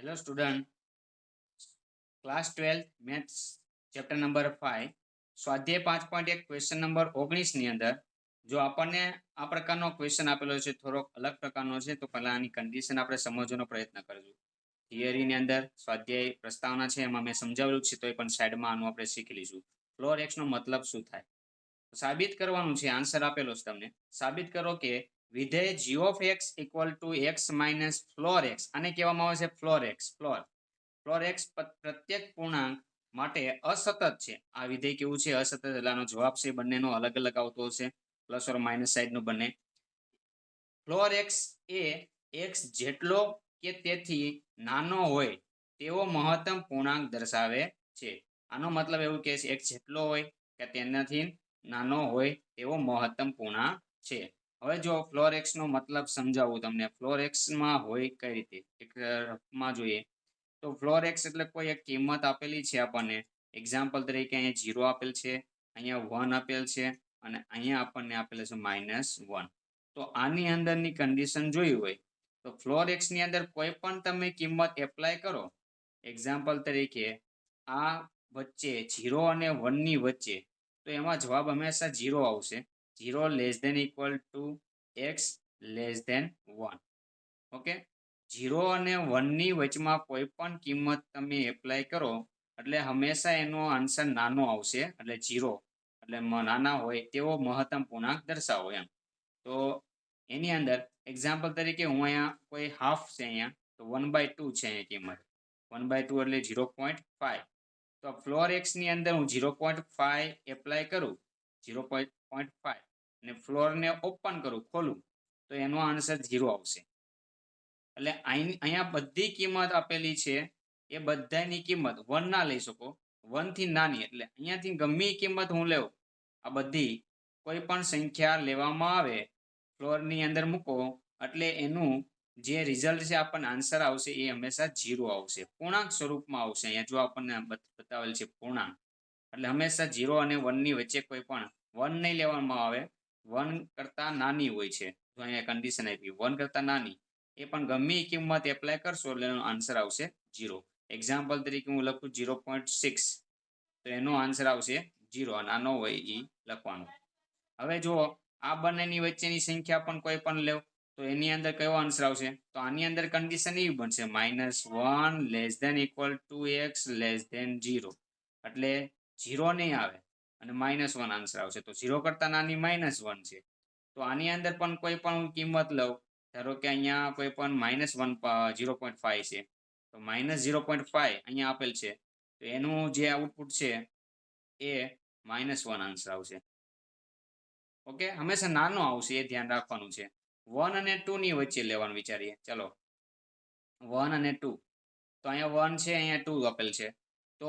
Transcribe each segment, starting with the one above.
Hello student, class 12 maths chapter number 5 સ્વાધ્યાય 5.1 question number 19 ની અંદર જો આપણને આ પ્રકારનો ક્વેશ્ચન આપેલો છે, થોડોક અલગ પ્રકારનો છે, તો પહેલા આની કન્ડિશન આપણે સમજવાનો પ્રયત્ન કરજો. થિયરીની અંદર સ્વાધ્યાય પ્રસ્તાવના છે, એમાં મેં સમજાવેલું છે, તો એ પણ સાઈડમાં આનું આપણે શીખી લઈશું. ફ્લોર એક્સ નો મતલબ શું થાય સાબિત કરવાનું છે. આન્સર આપેલો છે તમને. સાબિત કરો કે વિધેય g of x equal to x minus floor x, આને કહેવામાં આવે છે ફ્લોર એક્સ. ફ્લોર એક્સ પ્રત્યેક પૂર્ણાંક માટે અસતત છે. આ વિધેય કેવું છે? અસતત. એટલે આનો જવાબ છે બંનેનો અલગ અલગ આવતો હશે, પ્લસ ઓર માઇનસ સાઈડ નું બંને. ફ્લોર એક્સ એ એક્સ જેટલો કે તેથી નાનો હોય તેવો મહત્તમ પૂર્ણાંક દર્શાવે છે. આનો મતલબ એવું કે છે એક્સ જેટલો હોય કે તેનાથી નાનો હોય તેવો મહત્તમ પૂર્ણાંક છે. હવે જો ફ્લોર એક્સ નો મતલબ સમજાવું તમને. ફ્લોર એક્સ માં હોય કઈ રીતે એક રફમાં જોઈએ તો ફ્લોર એક્સ એટલે કોઈ એક કિંમત આપેલી છે આપણને. એક્ઝામ્પલ તરીકે અહીંયા 0 આપેલ છે, અહીંયા 1 આપેલ છે, અને અહીંયા આપણને આપેલ છે -1. તો આની અંદરની કન્ડિશન જોઈ હોય તો ફ્લોર એક્સ ની અંદર કોઈ પણ તમે કિંમત એપ્લાય કરો. એક્ઝામ્પલ તરીકે આ વચ્ચે 0 અને 1 ની વચ્ચે, તો એમાં જવાબ હંમેશા 0 આવશે. 0 less than equal to x less than 1. Okay, 0 અને 1 ની વચમાં કોઈ પણ કિંમત તમે એપ્લાય કરો એટલે હંમેશા એનો આન્સર નાનો આવશે. એટલે 0 એટલે નાના હોય તેવો મહત્તમ પૂર્ણાંક દર્શાવો એમ. તો એની અંદર એક્ઝામ્પલ તરીકે હું અહીંયા કોઈ હાફ છે, અહીંયા તો 1/2 છે અહીંયા કિંમત. 1/2 એટલે 0.5. તો ફ્લોર એક્સ ની અંદર હું 0.5 એપ્લાય કરું, 0.5, અને ફ્લોરને ઓપન કરું, ખોલું, તો એનો આન્સર 0 આવશે. એટલે અહીંયા બધી કિંમત આપેલી છે, એ બધાની કિંમત 1 ના લઈ શકો, 1 થી નાની. એટલે અહીંયાથી ગમે કિંમત હું લેવું, આ બધી કોઈ પણ સંખ્યા લેવામાં આવે ફ્લોરની અંદર મૂકો એટલે એનું જે રિઝલ્ટ છે આપણને આન્સર આવશે એ હંમેશા 0 આવશે. પૂર્ણાંક સ્વરૂપમાં આવશે. અહીંયા જો આપણને બતાવેલ છે પૂર્ણાંક, એટલે હંમેશા 0 અને 1 ની વચ્ચે કોઈ પણ 1 નહીં લેવામાં આવે. 1 કરતા નાની હોય છે. જો અહીંયા કન્ડિશન આપી 1 કરતા નાની, એ પણ ગમે કિંમત એપ્લાય કરશો એટલે એનો આન્સર આવશે 0. એક્ઝામ્પલ તરીકે હું લખું 0.6, તો એનો આન્સર આવશે 0. નાનો હોય એ લખવાનું. હવે જો આ બંનેની વચ્ચેની સંખ્યા પણ કોઈ પણ લેવ તો એની અંદર કયો આન્સર આવશે? તો આની અંદર કન્ડિશન એવી બનશે -1 less than equal to x less than 0. એટલે 0 નહીં આવે અને -1 આન્સર આવશે. તો 0 કરતા નાની -1 છે. તો આની અંદર પણ કોઈ પણ કિંમત લઉં, ધારો કે અહીંયા કોઈ પણ -1 0.5 છે, તો -0.5 અહીંયા આપેલ છે, તો એનું જે આઉટપુટ છે એ -1 આન્સર આવશે. ઓકે, હંમેશા નાનો આવશે, એ ધ્યાન રાખવાનું છે. 1 અને 2 ની વચ્ચે લેવાનું વિચારીએ. ચલો 1 અને 2, તો અહીંયા 1 છે, અહીંયા 2 આપેલ છે, તો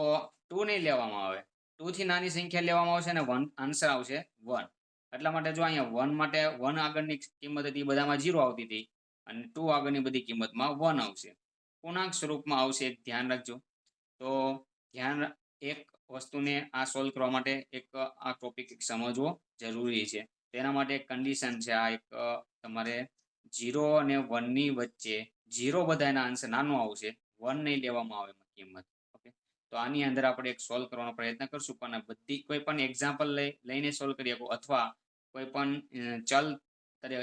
2 નહીં લેવામાં આવે. 2 થી નાની સંખ્યા લેવામાં આવશે અને આન્સર આવશે 1. એટલા માટે જો અહીંયા 1 માટે 1 આગળની કિંમત હતી બધામાં 0 આવતી હતી, અને 2 આગળની બધી કિંમતમાં 1 આવશે. પૂર્ણાંક સ્વરૂપમાં આવશે, ધ્યાન રાખજો. તો એક વસ્તુને આ સોલ્વ કરવા માટે એક આ ટોપિક સમજવો જરૂરી છે. તેના માટે એક કન્ડિશન છે. આ એક તમારે 0 અને 1 ની વચ્ચે 0 બધાના આન્સર નાનો આવશે, 1 નહીં લેવામાં આવે કિંમત. ઓકે, તો આની અંદર આપણે એક સોલ્વ કરવાનો પ્રયત્ન કરશું, પણ બધી કોઈ પણ એક્ઝામ્પલ લઈને સોલ્વ કરી શકો, અથવા કોઈ પણ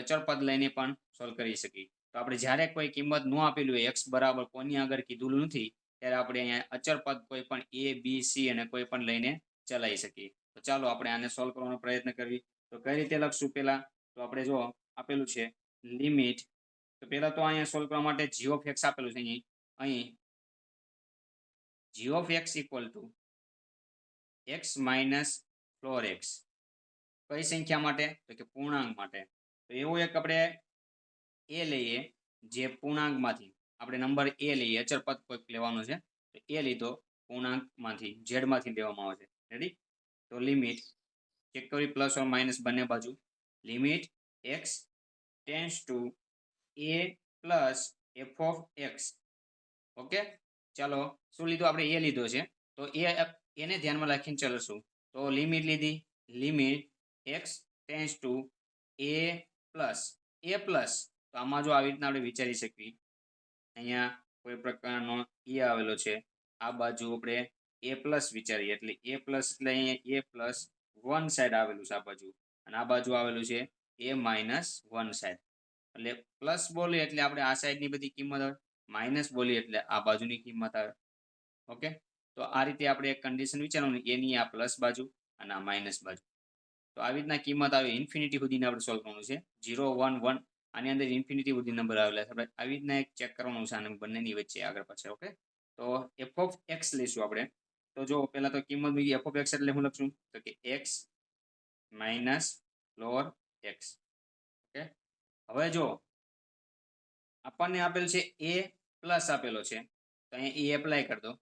અચળ પદ લઈને પણ સોલ્વ કરી શકીએ. તો આપણે જ્યારે કોઈ કિંમત ન આપેલું હોય, એક્સ બરાબર કોની આગળ કીધું નથી, ત્યારે આપણે અહીંયા અચળ પદ કોઈ પણ a b c અને કોઈ પણ લઈને ચલાવી શકીએ. તો ચાલો આપણે આને સોલ્વ કરવાનો પ્રયત્ન કરીએ. તો કઈ રીતે લખશું? પેલા તો આપણે જો આપેલું છે લિમિટ, તો પેલા તો અહીંયા સોલ્વ કરવા માટે g of x આપેલું છે. અહીં g of x equal to x minus floor x, કઈ સંખ્યા માટે? તો કે પૂર્ણાંક માટે. તો એવું એક આપણે a લઈએ, જે પૂર્ણાંકમાંથી આપણે નંબર a લઈએ, અચળ પદ કોઈક લેવાનો છે, તો a લીધો, પૂર્ણાંકમાંથી z માંથી લેવામાં આવે છે. રેડી? તો લિમિટ ચેક કરી, પ્લસ ઓર માઇનસ બંને બાજુ. Limit x tends to a plus f of x. Okay, ચાલો શું લીધું? આપણે a લીધો છે, તો એને ધ્યાનમાં રાખીને ચલશું. તો લિમિટ લીધી, limit x tends to a plus, તો આમાં જો આવી રીતના આપણે વિચારી શકીએ, અહીંયા કોઈ પ્રકારનો એ આવેલો છે, આ બાજુ આપણે a પ્લસ વિચારીએ એટલે a પ્લસ એટલે અહીંયા a પ્લસ 1 સાઈડ આવેલું છે આ બાજુ, અને આ બાજુ આવેલું છે a માઇનસ 1 સાઈડ. એટલે પ્લસ બોલીએ એટલે આપણે આ સાઈડની બધી કિંમત આવે, માઇનસ બોલીએ એટલે આ બાજુની કિંમત આવે. ઓકે, તો આ રીતે આપણે એક કન્ડિશન વિચારવાનું, એની આ પ્લસ બાજુ અને આ માઇનસ બાજુ. તો આવી રીતના કિંમત આવે ઇન્ફિનિટી સુધીને આપણે સોલ્વ કરવાનું છે. 0 1 1 આની અંદર ઇન્ફિનિટી સુધી નંબર આવેલા છે, આપણે આવી રીતના એક ચેક કરવાનું છે આને બંનેની વચ્ચે આગળ પાછળ. ઓકે, તો એફ ઓફ એક્સ લઈશું આપણે. તો જો પહેલા તો કિંમત મૂકી એફ ઓફ એક્સ એટલે હું લખશું તો કે x minus lower x. Okay, હવે જો આપણને આપેલ છે એ પ્લસ આપેલો છે, તો અહીંયા એ એપ્લાય કરી દો.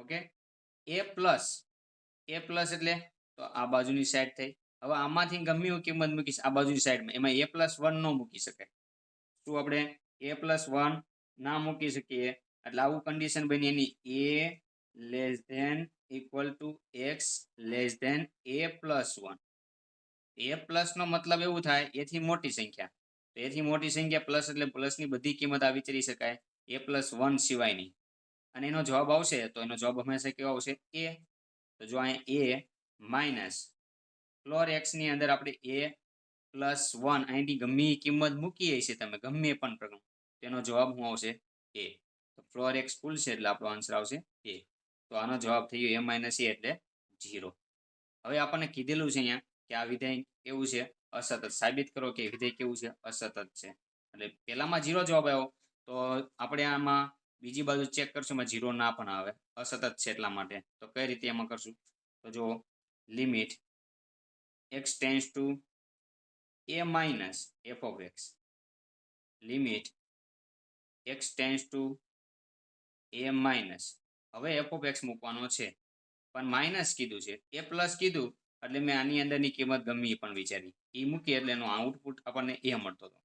ઓકે, એ પ્લસ એટલે તો આ બાજુની સાઈડ થઈ. હવે આમાંથી ગમે એવું કિંમત મૂકીશ આ બાજુની સાઈડમાં, એમાં a પ્લસ 1 ન મૂકી શકાય. શું આપણે a પ્લસ 1 ના મૂકી શકીએ, એટલે આવું કન્ડિશન બની એની a less than equal to x less than a plus 1. a plus નો મતલબ એવું થાય એથી મોટી સંખ્યા, તો એથી મોટી સંખ્યા પ્લસ એટલે પ્લસની બધી કિંમત આ વિચારી શકાય, a પ્લસ 1 સિવાયની. અને એનો જવાબ આવશે તો એનો જવાબ હંમેશા કેવો આવશે a. તો જો અહીંયા a માઇનસ ફ્લોર એક્સ ની અંદર આપણે a પ્લસ 1 અહીંથી ગમે કિંમત મૂકીએ છે તમે ગમે પણ પ્રકાર, તેનો જવાબ શું આવશે a. તો ફ્લોર એક્સ ફૂલ છે એટલે આપણો આન્સર આવશે a. તો આનો જવાબ થઈ ગયો a માઇનસ a એટલે 0. હવે આપણને કીધેલું છે અહીંયા કે આ વિધેય કેવું છે અસતત. સાબિત કરો કે વિધેય કેવું છે અસતત છે. એટલે પહેલામાં 0 જવાબ આવ્યો, તો આપણે આમાં બીજી બાજુ ચેક કરશું એમાં 0 ના પણ આવે, અસતત છે એટલા માટે. તો કઈ રીતે એમાં કરશું, તો જો limit x tends to a minus f of x, limit x tends to a minus, હવે f of x મૂકવાનો છે પણ માઇનસ કીધું છે, a પ્લસ કીધું એટલે મેં આની અંદરની કિંમત ગમે પણ વિચારી એ મૂકી એટલે એનો આઉટપુટ આપણને a મળતો હતો.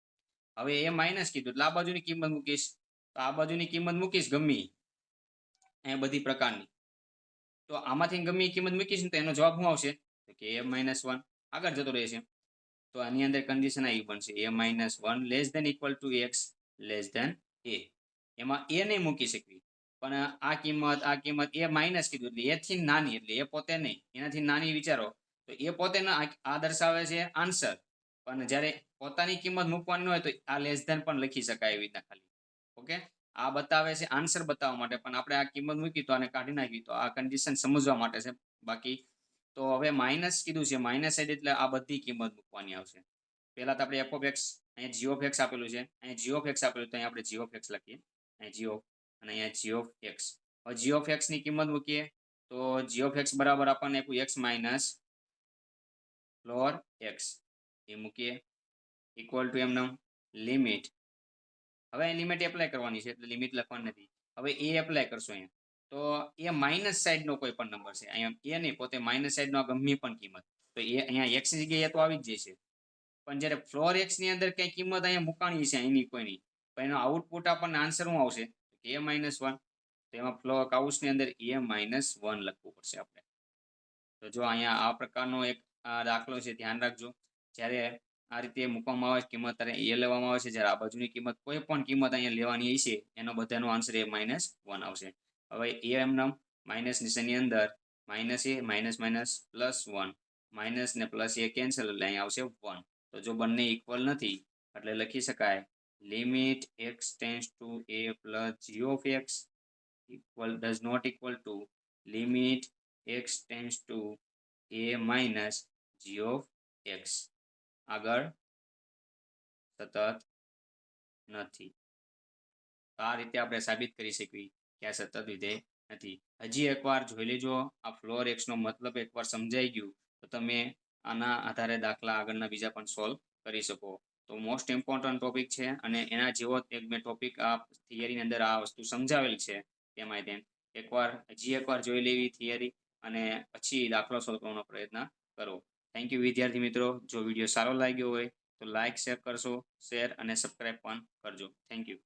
હવે એ માઇનસ કીધું એટલે આ બાજુની કિંમત મૂકીશ, તો આ બાજુની કિંમત મૂકીશ ગમે એ બધી પ્રકારની, તો આમાંથી ગમે કિંમત મૂકીશ તો એનો જવાબ શું આવશે તો કે a માઇનસ 1 આગળ જતો રહેશે. તો આની અંદર કન્ડિશન આવી બનશે a minus 1 less than equal to x less than a. એમાં a નહીં મૂકી શકવી, પણ આ કિંમત એ માઇનસ કીધું એટલે એથી નાની, એટલે એ પોતે નહીં એનાથી નાની વિચારો, તો એ પોતે આ દર્શાવે છે આન્સર, પણ જ્યારે પોતાની કિંમત મૂકવાની હોય તો આ લેસ ધેન પણ લખી શકાય એવી રીતના ખાલી. ઓકે, આ બતાવે છે આન્સર બતાવવા માટે, પણ આપણે આ કિંમત મૂકી તો આને કાઢી નાખી, તો આ કન્ડિશન સમજવા માટે છે. બાકી તો હવે માઇનસ કીધું છે, માઇનસ સાઈડ એટલે આ બધી કિંમત મૂકવાની આવશે. પહેલા તો આપણે એફ ઓફ એક્સ, અહીંયા જી ઓફ એક્સ આપેલું છે, અહીંયા જી ઓફ એક્સ આપેલું, તો અહીંયા આપણે જી ઓફ એક્સ લખીએ, અહીંયા જી ઓફ અને અહીંયા જી ઓફ એક્સ. હવે જી ઓફ એક્સ ની કિંમત મૂકીએ તો જી ઓફ એક્સ બરાબર આપણને આપ્યું એક્સ માઇનસ ફ્લોર એક્સ, એ મૂકીએ ઇક્વલ ટુ એમનો લિમિટ. હવે લિમિટ એપ્લાય કરવાની છે એટલે લિમિટ લખવાની નથી. હવે એ એપ્લાય કરશો અહીંયા, તો એ માઇનસ સાઈડ નો કોઈ પણ નંબર છે, અહીંયા એ નહીં પોતે માઇનસ સાઈડ નો ગમે પણ કિંમત, તો એ અહીંયા એક્સ ની જગ્યાએ તો આવી જ જશે. પણ જ્યારે ફ્લોર એક્સ ની અંદર કઈ કિંમત અહીંયા મૂકાણી છે એની કોઈ નહીં, પણ એનો આઉટપુટ આપણને આન્સર શું આવશે a માઇનસ 1. તો એમાં ફ્લોર કાઉસની અંદર a માઇનસ 1 લખવું પડશે આપણે. તો જો અહીંયા આ પ્રકારનો એક દાખલો છે, ધ્યાન રાખજો. જ્યારે આ રીતે મૂકવામાં આવે કિંમત ત્યારે એ લેવામાં આવે છે, જ્યારે આ બાજુની કિંમત કોઈ પણ કિંમત અહીંયા લેવાની છે એનો બધાનો આન્સર a માઇનસ 1 આવશે. હવે એ એમના માઇનસ નિશાનની અંદર માઇનસ એ માઇનસ માઇનસ પ્લસ 1, માઇનસ ને પ્લસ એ કેન્સલ એટલે અહીંયા આવશે 1. તો જો બંને ઇક્વલ નથી એટલે લખી શકાય limit x tends to a plus g of x equal does not equal to limit x tends to a minus g of x. આગળ સતત નથી. આ રીતે આપણે સાબિત કરી શકીએ કે આ સતત વિધેય નથી. હજી એકવાર જોઈ લેજો, આ ફ્લોર એક્સ નો મતલબ એકવાર સમજાઈ ગયું તો તમે આના આધારે દાખલા આગળના બીજા પણ સોલ્વ કરી શકો. તો મોસ્ટ ઇમ્પોર્ટન્ટ ટોપિક છે, અને એના જેવો એક મેં ટોપિક આ થિયરીની અંદર આ વસ્તુ સમજાવેલ છે તેમાં તેમ હજી એકવાર જોઈ લેવી થિયરી, અને પછી દાખલો સોલ્વ કરવાનો પ્રયત્ન કરો. થેન્ક યુ વિદ્યાર્થી મિત્રો. જો વિડીયો સારો લાગ્યો હોય તો લાઇક શેર કરશો, શેર અને સબસ્ક્રાઈબ પણ કરજો. Thank you.